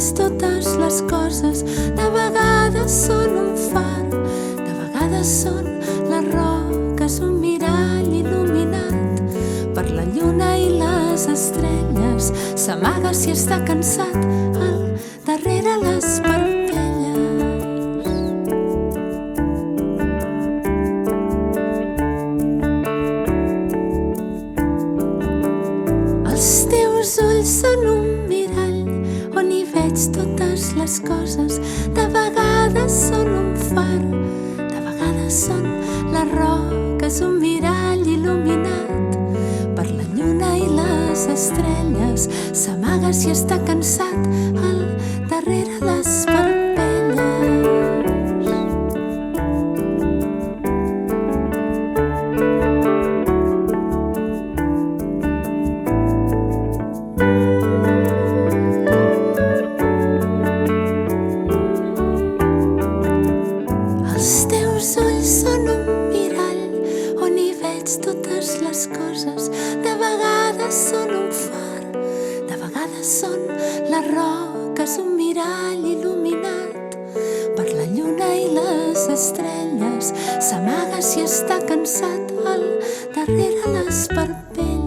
veig totes les coses. De vegades són un far, de vegades són les roques, un mirall il·luminat per la lluna i les estrelles. S'amaga si està cansat al darrere les parpelles. Els teus ulls són un mirall on hi veig totes les coses. De vegades són un far, de vegades són les roques, un mirall il·luminat per la lluna i les estrelles. S'amaga si està cansat al darrere les parpelles. Els teus ulls són un mirall on hi veig totes les coses. De vegades són un far, de vegades són les roques, un mirall il·luminat per la lluna i les estrelles. S'amaga si està cansat al darrere les parpelles.